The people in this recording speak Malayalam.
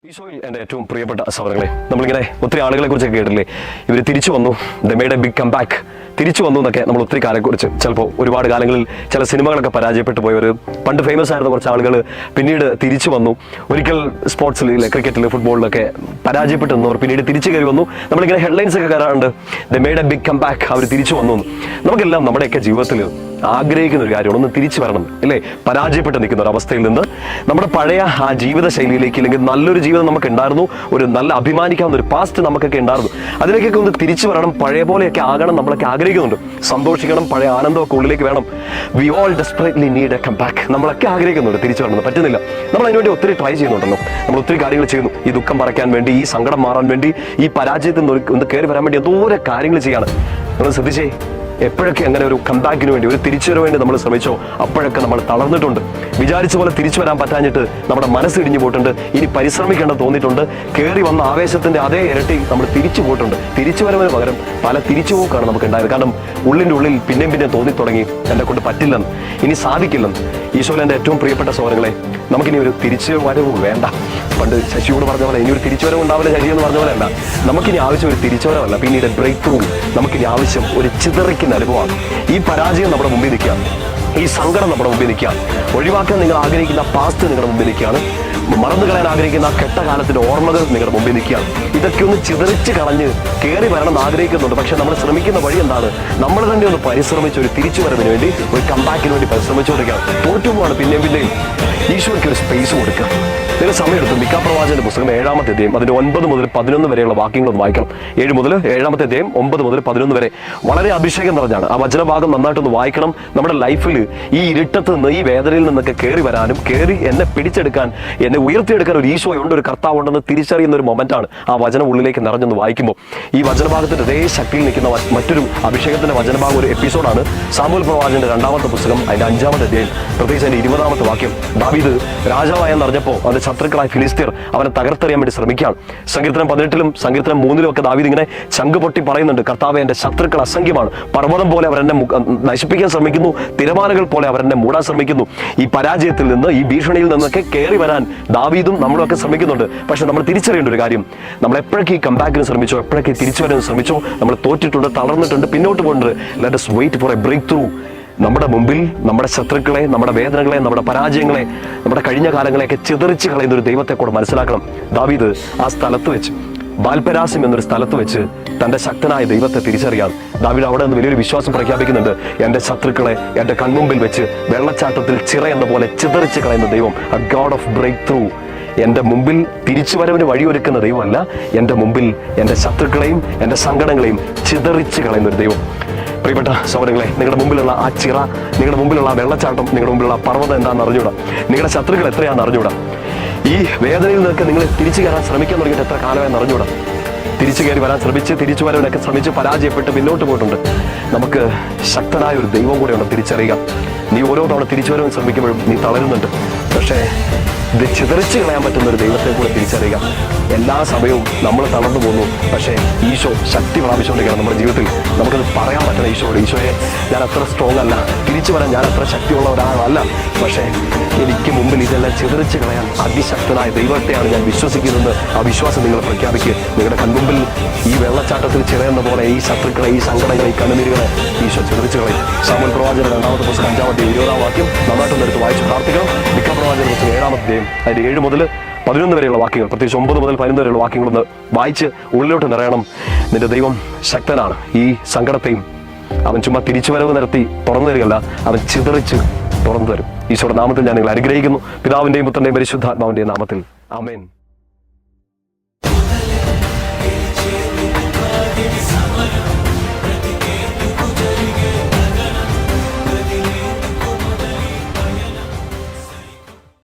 ഈശോയിൽ എൻ്റെ ഏറ്റവും പ്രിയപ്പെട്ട സഹോദരങ്ങളെ, നമ്മളിങ്ങനെ ഒത്തിരി ആളുകളെ കുറിച്ചൊക്കെ കേട്ടില്ലേ, ഇവർ തിരിച്ചു വന്നു, they made a big come back, തിരിച്ചു വന്നു എന്നൊക്കെ നമ്മൾ ഒത്തിരി കാലത്തെക്കുറിച്ച്. ചിലപ്പോൾ ഒരുപാട് കാലങ്ങളിൽ ചില സിനിമകളൊക്കെ പരാജയപ്പെട്ടു പോയവർ, പണ്ട് ഫേമസ് ആയിരുന്ന കുറച്ച് ആളുകൾ പിന്നീട് തിരിച്ചു വന്നു. ഒരിക്കൽ സ്പോർട്സിൽ, ക്രിക്കറ്റിൽ, ഫുട്ബോളിലൊക്കെ പരാജയപ്പെട്ടു നിന്നവർ പിന്നീട് തിരിച്ചു കയറി വന്നു. നമ്മളിങ്ങനെ ഹെഡ്ലൈൻസ് ഒക്കെ കയറാറുണ്ട്, they made a big come back, അവർ തിരിച്ചു വന്നു. നമുക്കെല്ലാം നമ്മുടെയൊക്കെ ജീവിതത്തിൽ ആഗ്രഹിക്കുന്ന ഒരു കാര്യമാണ്, ഒന്ന് തിരിച്ചു വരണം അല്ലേ? പരാജയപ്പെട്ട് നിൽക്കുന്ന ഒരു അവസ്ഥയിൽ നിന്ന് നമ്മുടെ പഴയ ആ ജീവിത ശൈലിയിലേക്ക്, അല്ലെങ്കിൽ നല്ലൊരു ജീവിതം നമുക്ക് ഉണ്ടായിരുന്നു, ഒരു നല്ല അഭിമാനിക്കാവുന്ന ഒരു പാസ്റ്റ് നമുക്കൊക്കെ ഉണ്ടായിരുന്നു, അതിലേക്കൊക്കെ ഒന്ന് തിരിച്ചു വരണം, പഴയ പോലെയൊക്കെ ആകണം. നമ്മളൊക്കെ ആഗ്രഹിക്കുന്നുണ്ട്, സന്തോഷിക്കണം, പഴയ ആനന്ദമൊക്കെ ഉള്ളിലേക്ക് വേണം. We all desperately need a comeback. നമ്മളൊക്കെ ആഗ്രഹിക്കുന്നുണ്ട്, തിരിച്ചു വരണം, പറ്റുന്നില്ല. നമ്മൾ അതിനുവേണ്ടി ഒത്തിരി ട്രൈ ചെയ്യുന്നുണ്ടല്ലോ, നമ്മൾ ഒത്തിരി കാര്യങ്ങൾ ചെയ്യുന്നു. ഈ ദുഃഖം പറയ്ക്കാൻ വേണ്ടി, ഈ സങ്കടം മാറാൻ വേണ്ടി, ഈ പരാജയത്തിൽ നിന്ന് ഒന്ന് കയറി വരാൻ വേണ്ടി എന്തോരം കാര്യങ്ങൾ ചെയ്യാണ്. നമ്മൾ ശ്രദ്ധിച്ചേ, എപ്പോഴൊക്കെ അങ്ങനെ ഒരു കംബാക്കിന് വേണ്ടി, ഒരു തിരിച്ചുവരവ് വേണ്ടി നമ്മൾ ശ്രമിച്ചോ, അപ്പോഴൊക്കെ നമ്മൾ തളർന്നിട്ടുണ്ട്. വിചാരിച്ച പോലെ തിരിച്ചു വരാൻ പറ്റാഞ്ഞിട്ട് നമ്മുടെ മനസ്സ് ഇടിഞ്ഞു പോയിട്ടുണ്ട്. ഇനി പരിശ്രമിക്കേണ്ടെന്ന് തോന്നിയിട്ടുണ്ട്. കയറി വന്ന ആവേശത്തിന്റെ അതേ ഇരട്ടി നമ്മൾ തിരിച്ചു പോയിട്ടുണ്ട്. തിരിച്ചുവരവിന് പകരം പല തിരിച്ചുപോക്കാണ് നമുക്ക് ഉണ്ടായത്. കാരണം ഉള്ളിൻ്റെ ഉള്ളിൽ പിന്നെയും പിന്നെ തോന്നി തുടങ്ങി, എന്നെ കൊണ്ട് പറ്റില്ലെന്ന്, ഇനി സാധിക്കില്ലെന്ന്. ഈശോയിൽ എൻ്റെ ഏറ്റവും പ്രിയപ്പെട്ട സഹോദരങ്ങളെ, നമുക്കിനി ഒരു തിരിച്ചുവരവ് വേണ്ട. പണ്ട് ശശിയോട് പറഞ്ഞ പോലെ ഇനി ഒരു തിരിച്ചുവരവ് ഉണ്ടാവില്ല ശശി എന്ന് പറഞ്ഞ പോലെ അല്ല. നമുക്കിനി ആവശ്യം ഒരു തിരിച്ചുവരവല്ല, പിന്നീട് ബ്രേക്ക് ത്രൂ. നമുക്കിനി ആവശ്യം ഒരു ചിതറിക്കുന്ന അനുഭവമാണ്. ഈ പരാജയം നമ്മുടെ മുമ്പിൽ നിൽക്കുക, ഈ സങ്കടം നമ്മുടെ മുമ്പിൽ നിൽക്കുക, ഒഴിവാക്കാൻ നിങ്ങൾ ആഗ്രഹിക്കുന്ന പാസ്റ്റ് നിങ്ങളുടെ മുമ്പിൽ നിൽക്കുകയാണ്, മറന്നു കളയാൻ ആഗ്രഹിക്കുന്ന കെട്ടകാലത്തിന്റെ ഓർമ്മകൾ നിങ്ങളുടെ മുമ്പിൽ നിൽക്കുകയാണ്. ഇതൊക്കെ ഒന്ന് ചിതറിച്ച് കളഞ്ഞ് കയറി വരണം എന്ന് ആഗ്രഹിക്കുന്നുണ്ട്. പക്ഷെ നമ്മൾ ശ്രമിക്കുന്ന വഴി എന്താണ്? നമ്മൾ തന്നെ ഒന്ന് പരിശ്രമിച്ച് ഒരു തിരിച്ചുവരവിന് വേണ്ടി, ഒരു കംബാക്കിന് വേണ്ടി പരിശ്രമിച്ചുകൊണ്ടിരിക്കുകയാണ്. തോറ്റുപോവാണ് പിന്നെയും പിന്നെയും. ഈശോയ്ക്ക് ഒരു സ്പേസ് കൊടുക്കുക. നിങ്ങൾ സമയമെടുത്ത് മിക്കാപ്രവാചകന്റെ പുസ്തകം 7-ാമത്തെ അധ്യായം അതിന്റെ 9 മുതൽ 11 വരെയുള്ള വാക്യങ്ങളൊന്ന് വായിക്കണം. 7 മുതൽ 7-ാമത്തെ അധ്യായം 9 മുതൽ 11 വരെ വളരെ അഭിഷേകം നിറഞ്ഞാണ്. ആ വചനഭാഗം നന്നായിട്ടൊന്ന് വായിക്കണം. നമ്മുടെ ലൈഫിൽ ഈ ഇരുട്ടത്ത് നിന്ന്, ഈ വേദനയിൽ നിന്നൊക്കെ കയറി വരാനും, കയറി എന്നെ പിടിച്ചെടുക്കാൻ, എന്നെ ഉയർത്തിയെടുക്കാൻ ഒരു ഈശോയുണ്ട്, ഒരു കർത്താവുണ്ടെന്ന് തിരിച്ചറിയുന്ന ഒരു മൊമെന്റാണ് ആ വചനം ഉള്ളിലേക്ക് നിറഞ്ഞെന്ന് വായിക്കുമ്പോൾ. ഈ വചനഭാഗത്തിന്റെ അതേ ശക്തിയിൽ നിൽക്കുന്ന മറ്റൊരു അഭിഷേകത്തിന്റെ വചനഭാഗം ഒരു എപ്പിസോഡാണ് സാമുവേൽ പ്രവാചകന്റെ 2-ാമത്തെ പുസ്തകം അതിന്റെ 5-ാമത്തെ അധ്യായം, പ്രത്യേകിച്ച് അതിന്റെ 20-ാമത്തെ വാക്യം. ദാവീദ് രാജാവായെന്ന് അറിഞ്ഞപ്പോൾ അവന്റെ ശത്രുക്കളായ ഫിലിസ്തീർ അവനെ തകർത്തെറിയാൻ വേണ്ടി ശ്രമിക്കുകയാണ്. സങ്കീർത്തനം 18-ലും സങ്കീർത്തനം 3-ലും ഒക്കെ ദാവീദ് ഇങ്ങനെ ചങ്ക് പൊട്ടി പറയുന്നുണ്ട്, കർത്താവേ, എന്റെ ശത്രുക്കൾ അസംഖ്യമാണ്, പർവ്വതം പോലെ അവരെന്നെ നശിപ്പിക്കാൻ ശ്രമിക്കുന്നു, തിരമാലകൾ പോലെ അവരെന്നെ മൂടാൻ ശ്രമിക്കുന്നു. ഈ പരാജയത്തിൽ നിന്ന്, ഈ ഭീഷണിയിൽ നിന്നൊക്കെ കയറി വരാൻ ദാവീദും നമ്മളൊക്കെ ശ്രമിക്കുന്നുണ്ട്. പക്ഷെ നമ്മൾ തിരിച്ചറിയേണ്ട ഒരു കാര്യം, നമ്മൾ എപ്പോഴൊക്കെ ഈ കംബാക്കിന് ശ്രമിച്ചോ, എപ്പോഴൊക്കെ തിരിച്ചു വരാൻ ശ്രമിച്ചോ, നമ്മൾ തോറ്റിട്ടുണ്ട്, തളർന്നിട്ടുണ്ട്, പിന്നോട്ട് പോയിട്ടുണ്ട്. Let us wait for a breakthrough. നമ്മുടെ മുമ്പിൽ നമ്മുടെ ശത്രുക്കളെ, നമ്മുടെ വേദനകളെ, നമ്മുടെ പരാജയങ്ങളെ, നമ്മുടെ കഴിഞ്ഞ കാലങ്ങളെയൊക്കെ ചിതറിച്ച് കളയുന്ന ഒരു ദൈവത്തെ കൂടെ മനസ്സിലാക്കണം. ദാവീദ് ആ സ്ഥലത്ത് വെച്ച്, ബാൽപെരാസിം എന്നൊരു സ്ഥലത്ത് വെച്ച് തന്റെ ശക്തനായ ദൈവത്തെ തിരിച്ചറിയാം. ദാവീദ് അവിടെ നിന്ന് വലിയൊരു വിശ്വാസം പ്രഖ്യാപിക്കുന്നുണ്ട്. എന്റെ ശത്രുക്കളെ എന്റെ കൺമുമ്പിൽ വെച്ച് വെള്ളച്ചാട്ടത്തിൽ ചിറ എന്ന പോലെ ചിതറിച്ച് കളയുന്ന ദൈവം, a god of breakthrough. എൻ്റെ മുമ്പിൽ തിരിച്ചുവരവിന് വഴിയൊരുക്കുന്ന ദൈവമല്ല, എൻ്റെ മുമ്പിൽ എൻ്റെ ശത്രുക്കളെയും എൻ്റെ സങ്കടങ്ങളെയും ചിതറിച്ച് കളയുന്ന ഒരു ദൈവം. പ്രിയപ്പെട്ട സഹോദരങ്ങളെ, നിങ്ങളുടെ മുമ്പിലുള്ള ആ ചിറ, നിങ്ങളുടെ മുമ്പിലുള്ള ആ വെള്ളച്ചാട്ടം, നിങ്ങളുടെ മുമ്പിലുള്ള ആ പർവ്വതം എന്താണെന്ന് അറിഞ്ഞൂടാ. നിങ്ങളുടെ ശത്രുക്കൾ എത്രയാണെന്ന് അറിഞ്ഞൂടാ. ഈ വേദനയിൽ നിന്നൊക്കെ നിങ്ങൾ തിരിച്ചു കയറാൻ ശ്രമിക്കാൻ തുടങ്ങിയിട്ട് എത്ര കാലമായെന്ന് അറിഞ്ഞൂടാ. തിരിച്ചു കയറി വരാൻ ശ്രമിച്ച്, തിരിച്ചു വരവിനൊക്കെ ശ്രമിച്ച് പരാജയപ്പെട്ട് പിന്നോട്ട് പോയിട്ടുണ്ട്. നമുക്ക് ശക്തനായ ഒരു ദൈവം കൂടെയുണ്ട്, തിരിച്ചറിയുക. നീ ഓരോ തവണ തിരിച്ചു വരവിന് ശ്രമിക്കുമ്പോഴും നീ തളരുന്നുണ്ട്. പക്ഷേ ഇത് ചിതറിച്ച് കളയാൻ പറ്റുന്ന ഒരു ദൈവത്തെ കൂടെ തിരിച്ചറിയുക. എല്ലാ സമയവും നമ്മൾ തളർന്നു പോകുന്നു, പക്ഷേ ഈശോ ശക്തി പ്രാപിച്ചുകൊണ്ടിരിക്കുകയാണ് നമ്മുടെ ജീവിതത്തിൽ. നമുക്കത് പറയാൻ പറ്റണം ഈശോയോട്, ഈശോയെ, ഞാൻ അത്ര സ്ട്രോങ് അല്ല, തിരിച്ചു വരാൻ ഞാൻ അത്ര ശക്തിയുള്ള ഒരാളല്ല, പക്ഷേ എനിക്ക് മുമ്പിൽ ഇതെല്ലാം ചിതറിച്ച് കളയാൻ അതിശക്തനായ ദൈവത്തെയാണ് ഞാൻ വിശ്വസിക്കുന്നത്. ആ വിശ്വാസം നിങ്ങൾ പ്രഖ്യാപിക്കുക. നിങ്ങളുടെ കൺമുമ്പിൽ ഈ വെള്ളച്ചാട്ടത്തിൽ ചിറയുന്ന പോലെ ഈ ശത്രുക്കളെ, ഈ സങ്കടങ്ങളെ, ഈ കണ്ണുനീരുകളെ ഈശോ ചിതറിച്ച് കളയും. സാമുവേൽ പ്രവാചകന്റെ 2-ാമത്തെ പുസ്തകം 5-ാമത്തെ 20-ാം വാക്യം നന്നായിട്ടൊന്ന് എടുത്ത് വായിച്ച് പ്രാർത്ഥിക്കണം. മിക്കാപ്രവാചകന്റെ പുസ്തകം 7-ാമത്തെ അതിന്റെ 7 മുതൽ 11 വരെയുള്ള വാക്യങ്ങൾ, പ്രത്യേകിച്ച് 9 മുതൽ 11 വരെയുള്ള വാക്യങ്ങളൊന്ന് വായിച്ച് ഉള്ളിലോട്ട് നിറയണം. നിന്റെ ദൈവം ശക്തനാണ്. ഈ സങ്കടത്തെയും അവൻ ചുമ്മാ തിരിച്ചുവരവ് നടത്തി തുറന്നു തരികയല്ല, അവൻ ചിതറിച്ച് തുറന്നു തരും. ഈശോയുടെ നാമത്തിൽ ഞാൻ നിങ്ങളെ അനുഗ്രഹിക്കുന്നു. പിതാവിന്റെയും പുത്രന്റെയും പരിശുദ്ധാത്മാവിന്റെയും നാമത്തിൽ. ആമേൻ.